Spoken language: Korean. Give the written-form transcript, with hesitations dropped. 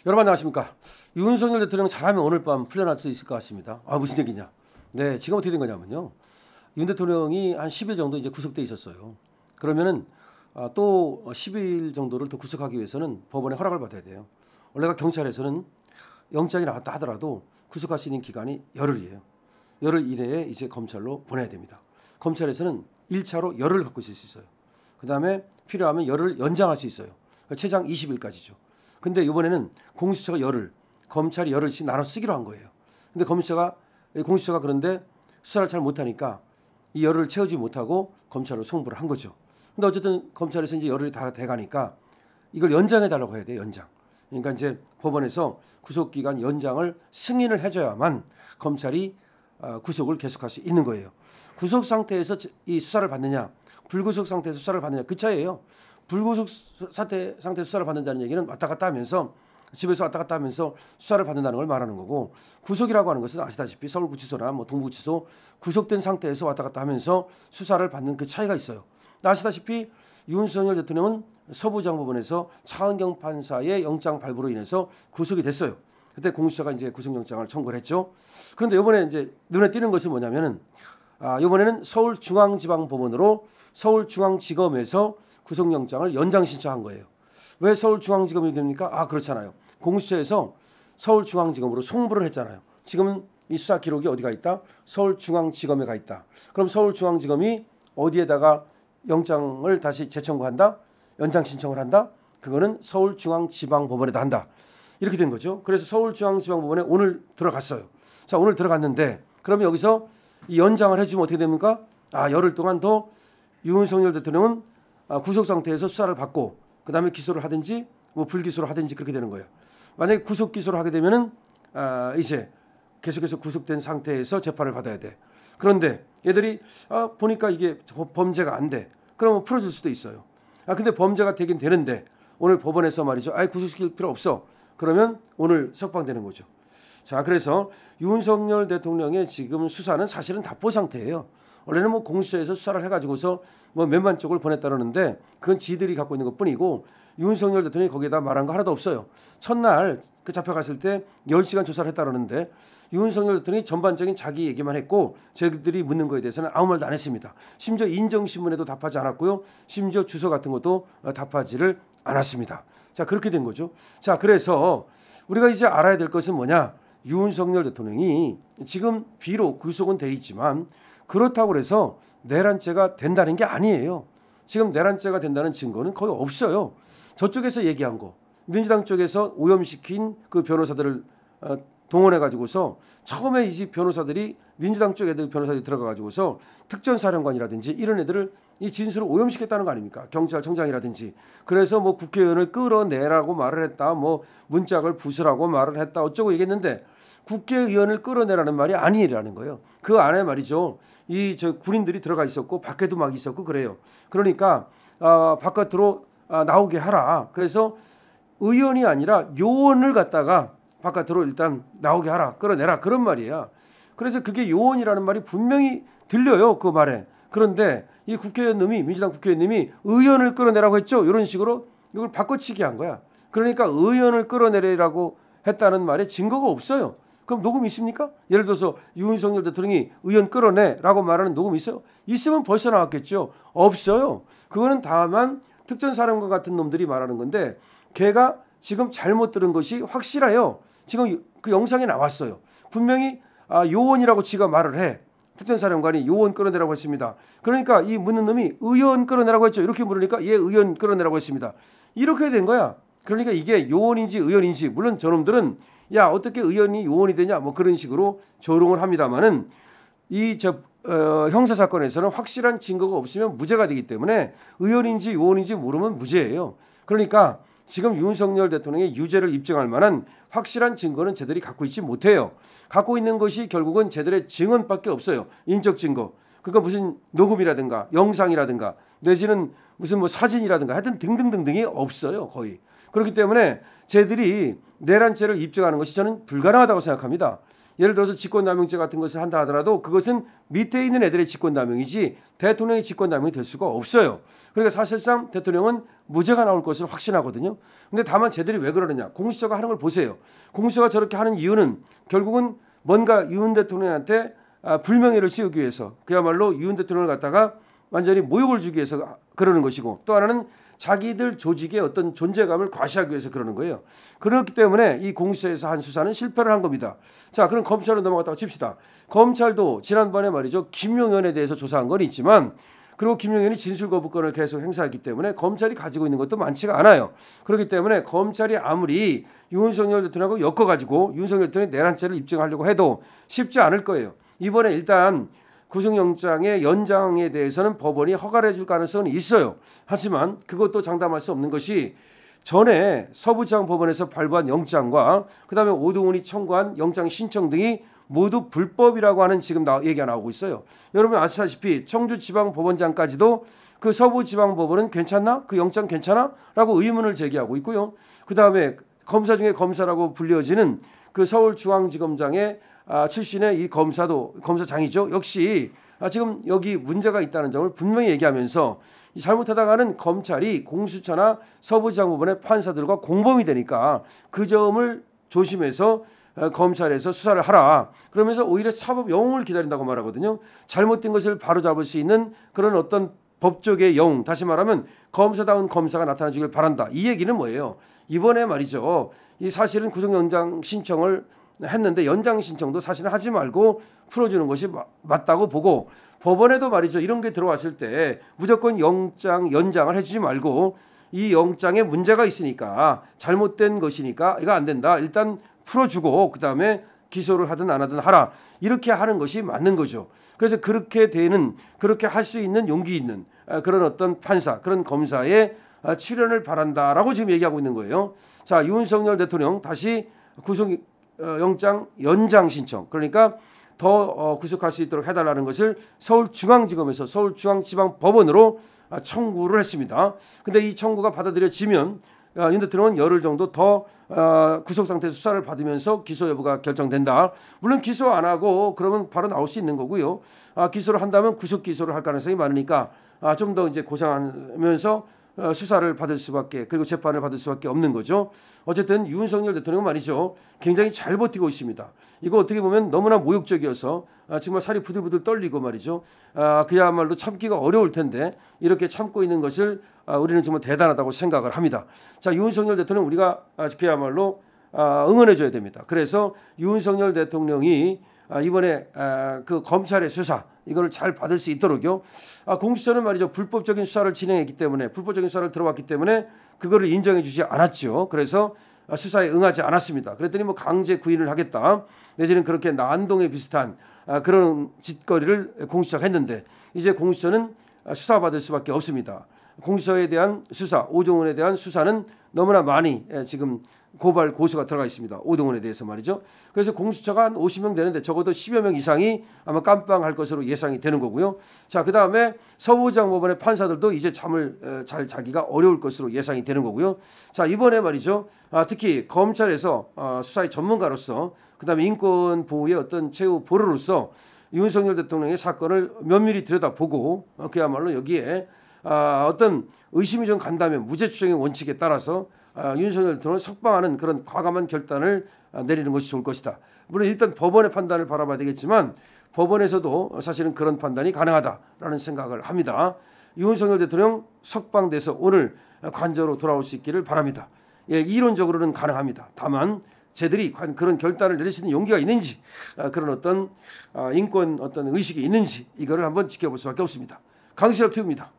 여러분 안녕하십니까. 윤석열 대통령 잘하면 오늘 밤 풀려날 수 있을 것 같습니다. 무슨 얘기냐. 네, 지금 어떻게 된 거냐면요. 윤 대통령이 한 10일 정도 이제 구속돼 있었어요. 그러면은 또 10일 정도를 더 구속하기 위해서는 법원의 허락을 받아야 돼요. 원래가 경찰에서는 영장이 나왔다 하더라도 구속할 수 있는 기간이 열흘이에요. 열흘 이내에 이제 검찰로 보내야 됩니다. 검찰에서는 1차로 열흘 갖고 있을 수 있어요. 그다음에 필요하면 열흘 연장할 수 있어요. 그러니까 최장 20일까지죠. 근데 이번에는 공수처가 열흘, 검찰이 열흘씩 나눠 쓰기로 한 거예요. 근데 공수처가 그런데 수사를 잘 못하니까 이 열흘을 채우지 못하고 검찰로 송부를 한 거죠. 근데 어쨌든 검찰에서 이제 열흘이 다 돼가니까 이걸 연장해 달라고 해야 돼요. 연장. 그러니까 이제 법원에서 구속기간 연장을 승인을 해줘야만 검찰이 구속을 계속할 수 있는 거예요. 구속 상태에서 이 수사를 받느냐, 불구속 상태에서 수사를 받느냐 그 차이예요. 불구속 상태 수사를 받는다는 얘기는 왔다 갔다 하면서 집에서 왔다 갔다 하면서 수사를 받는다는 걸 말하는 거고, 구속이라고 하는 것은 아시다시피 서울구치소나 뭐 동부구치소 구속된 상태에서 왔다 갔다 하면서 수사를 받는 그 차이가 있어요. 아시다시피 윤석열 대통령은 서부장법원에서 차은경 판사의 영장 발부로 인해서 구속이 됐어요. 그때 공수처가 이제 구속영장을 청구를 했죠. 그런데 이번에 이제 눈에 띄는 것은 뭐냐면은 이번에는 서울중앙지방법원으로 서울중앙지검에서 구속영장을 연장 신청한 거예요. 왜 서울중앙지검이 됩니까? 그렇잖아요. 공수처에서 서울중앙지검으로 송부를 했잖아요. 지금은 이 수사 기록이 어디가 있다? 서울중앙지검에 가 있다. 그럼 서울중앙지검이 어디에다가 영장을 다시 재청구한다? 연장 신청을 한다? 그거는 서울중앙지방법원에다 한다. 이렇게 된 거죠. 그래서 서울중앙지방법원에 오늘 들어갔어요. 자, 오늘 들어갔는데 그러면 여기서 이 연장을 해주면 어떻게 됩니까? 열흘 동안 더 윤석열 대통령은 구속 상태에서 수사를 받고 그다음에 기소를 하든지 뭐 불기소를 하든지 그렇게 되는 거예요. 만약에 구속 기소를 하게 되면은 이제 계속해서 구속된 상태에서 재판을 받아야 돼. 그런데 얘들이 보니까 이게 범죄가 안 돼. 그러면 풀어줄 수도 있어요. 근데 범죄가 되긴 되는데 오늘 법원에서 말이죠. 구속시킬 필요 없어. 그러면 오늘 석방되는 거죠. 자, 그래서 윤석열 대통령의 지금 수사는 사실은 답보 상태예요. 원래는 뭐 공수처에서 수사를 해가지고서 뭐 몇만 쪽을 보냈다는데 그건 지들이 갖고 있는 것뿐이고 윤석열 대통령이 거기에다 말한 거 하나도 없어요. 첫날 그 잡혀갔을 때 10시간 조사를 했다는데 윤석열 대통령이 전반적인 자기 얘기만 했고 저희들이 묻는 거에 대해서는 아무 말도 안 했습니다. 심지어 인정신문에도 답하지 않았고요. 심지어 주소 같은 것도 답하지를 않았습니다. 자, 그렇게 된 거죠. 자, 그래서 우리가 이제 알아야 될 것은 뭐냐. 윤석열 대통령이 지금 비록 구속은 돼 있지만 그렇다고 해서 내란죄가 된다는 게 아니에요. 지금 내란죄가 된다는 증거는 거의 없어요. 저쪽에서 얘기한 거, 민주당 쪽에서 오염시킨 그 변호사들을 동원해 가지고서 처음에 이 변호사들이 민주당 쪽 애들 변호사들이 들어가 가지고서 특전사령관이라든지 이런 애들을 이 진술을 오염시켰다는 거 아닙니까? 경찰청장이라든지. 그래서 뭐 국회의원을 끌어내라고 말을 했다. 뭐 문짝을 부수라고 말을 했다. 어쩌고 얘기했는데 국회의원을 끌어내라는 말이 아니라는 거예요. 그 안에 말이죠. 저 군인들이 들어가 있었고 밖에도 막 있었고 그래요. 그러니까 바깥으로 나오게 하라. 그래서 의원이 아니라 요원을 갖다가 바깥으로 일단 나오게 하라. 끌어내라. 그런 말이야. 그래서 그게 요원이라는 말이 분명히 들려요. 그 말에. 그런데 이 국회의원님이 민주당 국회의원님이 의원을 끌어내라고 했죠. 이런 식으로 이걸 바꿔치기 한 거야. 그러니까 의원을 끌어내라고 했다는 말에 증거가 없어요. 그럼 녹음 있습니까? 예를 들어서 윤석열 대통령이 의원 끌어내라고 말하는 녹음 있어요? 있으면 벌써 나왔겠죠. 없어요. 그거는 다만 특전사령관 같은 놈들이 말하는 건데 걔가 지금 잘못 들은 것이 확실해요. 지금 그 영상이 나왔어요. 분명히 요원이라고 지가 말을 해. 특전사령관이 요원 끌어내라고 했습니다. 그러니까 이 묻는 놈이 의원 끌어내라고 했죠. 이렇게 물으니까 예, 의원 끌어내라고 했습니다. 이렇게 된 거야. 그러니까 이게 요원인지 의원인지, 물론 저놈들은 야 어떻게 의원이 요원이 되냐 뭐 그런 식으로 조롱을 합니다만은 형사 사건에서는 확실한 증거가 없으면 무죄가 되기 때문에 의원인지 요원인지 모르면 무죄예요. 그러니까 지금 윤석열 대통령의 유죄를 입증할 만한 확실한 증거는 쟤들이 갖고 있지 못해요. 갖고 있는 것이 결국은 쟤들의 증언밖에 없어요. 인적 증거. 그러니까 무슨 녹음이라든가 영상이라든가 내지는 무슨 뭐 사진이라든가 하여튼 등등등등이 없어요. 거의. 그렇기 때문에 쟤들이 내란죄를 입증하는 것이 저는 불가능하다고 생각합니다. 예를 들어서 직권남용죄 같은 것을 한다 하더라도 그것은 밑에 있는 애들의 직권남용이지 대통령의 직권남용이 될 수가 없어요. 그러니까 사실상 대통령은 무죄가 나올 것을 확신하거든요. 근데 다만 쟤들이 왜 그러느냐. 공수처가 하는 걸 보세요. 공수처가 저렇게 하는 이유는 결국은 뭔가 윤 대통령한테 불명예를 씌우기 위해서, 그야말로 윤 대통령을 갖다가 완전히 모욕을 주기 위해서 그러는 것이고, 또 하나는 자기들 조직의 어떤 존재감을 과시하기 위해서 그러는 거예요. 그렇기 때문에 이 공수처에서 한 수사는 실패를 한 겁니다. 자, 그럼 검찰로 넘어갔다고 칩시다. 검찰도 지난번에 말이죠, 김용현에 대해서 조사한 건 있지만, 그리고 김용현이 진술 거부권을 계속 행사했기 때문에 검찰이 가지고 있는 것도 많지가 않아요. 그렇기 때문에 검찰이 아무리 윤석열 대통령하고 엮어가지고 윤석열 대통령의 내란죄를 입증하려고 해도 쉽지 않을 거예요. 이번에 일단 구속영장의 연장에 대해서는 법원이 허가를 해줄 가능성은 있어요. 하지만 그것도 장담할 수 없는 것이 전에 서부지방법원에서 발부한 영장과 그다음에 오동훈이 청구한 영장 신청 등이 모두 불법이라고 하는 지금 얘기가 나오고 있어요. 여러분 아시다시피 청주지방법원장까지도 그 서부지방법원은 괜찮나? 그 영장 괜찮아? 라고 의문을 제기하고 있고요. 그다음에 검사 중에 검사라고 불려지는 그 서울중앙지검장의 출신의 이 검사장이죠. 역시 지금 여기 문제가 있다는 점을 분명히 얘기하면서 잘못하다가는 검찰이 공수처나 서부지방법원의 판사들과 공범이 되니까 그 점을 조심해서 검찰에서 수사를 하라. 그러면서 오히려 사법 영웅을 기다린다고 말하거든요. 잘못된 것을 바로잡을 수 있는 그런 어떤 법조계의 영웅, 다시 말하면 검사다운 검사가 나타나주길 바란다. 이 얘기는 뭐예요? 이번에 말이죠, 이 사실은 구속영장 신청을 했는데 연장 신청도 사실은 하지 말고 풀어주는 것이 맞다고 보고, 법원에도 말이죠, 이런 게 들어왔을 때 무조건 영장 연장을 해주지 말고 이 영장에 문제가 있으니까 잘못된 것이니까 이거 안 된다, 일단 풀어주고 그다음에 기소를 하든 안 하든 하라, 이렇게 하는 것이 맞는 거죠. 그래서 그렇게 할 수 있는 용기 있는 그런 어떤 판사, 그런 검사의 출연을 바란다라고 지금 얘기하고 있는 거예요. 자, 윤석열 대통령 다시 구속영장 연장 신청, 그러니까 더 구속할 수 있도록 해달라는 것을 서울중앙지검에서 서울중앙지방법원으로 청구를 했습니다. 근데 이 청구가 받아들여지면 윤 대통령은 열흘 정도 더 구속 상태에서 수사를 받으면서 기소 여부가 결정된다. 물론 기소 안 하고 그러면 바로 나올 수 있는 거고요. 기소를 한다면 구속 기소를 할 가능성이 많으니까 좀 더 이제 고생하면서 수사를 받을 수밖에, 그리고 재판을 받을 수밖에 없는 거죠. 어쨌든 윤석열 대통령은 말이죠, 굉장히 잘 버티고 있습니다. 이거 어떻게 보면 너무나 모욕적이어서 정말 살이 부들부들 떨리고 말이죠. 그야말로 참기가 어려울 텐데 이렇게 참고 있는 것을 우리는 정말 대단하다고 생각을 합니다. 자, 윤석열 대통령 우리가 그야말로 응원해줘야 됩니다. 그래서 윤석열 대통령이 이번에 그 검찰의 수사 이거를 잘 받을 수 있도록요. 공수처는 말이죠, 불법적인 수사를 진행했기 때문에, 불법적인 수사를 들어왔기 때문에 그거를 인정해주지 않았죠. 그래서 수사에 응하지 않았습니다. 그랬더니 뭐 강제 구인을 하겠다, 내지는 그렇게 난동에 비슷한 그런 짓거리를 공수처가 했는데, 이제 공수처는 수사받을 수밖에 없습니다. 공수처에 대한 수사, 오종훈에 대한 수사는 너무나 많이 지금 고발 고소가 들어가 있습니다. 오동훈에 대해서 말이죠. 그래서 공수처가 한 50명 되는데 적어도 10여 명 이상이 아마 깜빵할 것으로 예상이 되는 거고요. 자, 그다음에 서부지방법원의 판사들도 이제 잠을 잘 자기가 어려울 것으로 예상이 되는 거고요. 자, 이번에 말이죠, 특히 검찰에서 수사의 전문가로서, 그다음에 인권 보호의 어떤 최후 보루로서 윤석열 대통령의 사건을 면밀히 들여다보고 그야말로 여기에 어떤 의심이 좀 간다면 무죄 추정의 원칙에 따라서 윤석열 대통령을 석방하는 그런 과감한 결단을 내리는 것이 좋을 것이다. 물론 일단 법원의 판단을 바라봐야 되겠지만 법원에서도 사실은 그런 판단이 가능하다라는 생각을 합니다. 윤석열 대통령 석방돼서 오늘 관저로 돌아올 수 있기를 바랍니다. 예, 이론적으로는 가능합니다. 다만 쟤들이 그런 결단을 내릴 수 있는 용기가 있는지, 그런 어떤 인권 어떤 의식이 있는지, 이거를 한번 지켜볼 수밖에 없습니다. 강신업 TV입니다.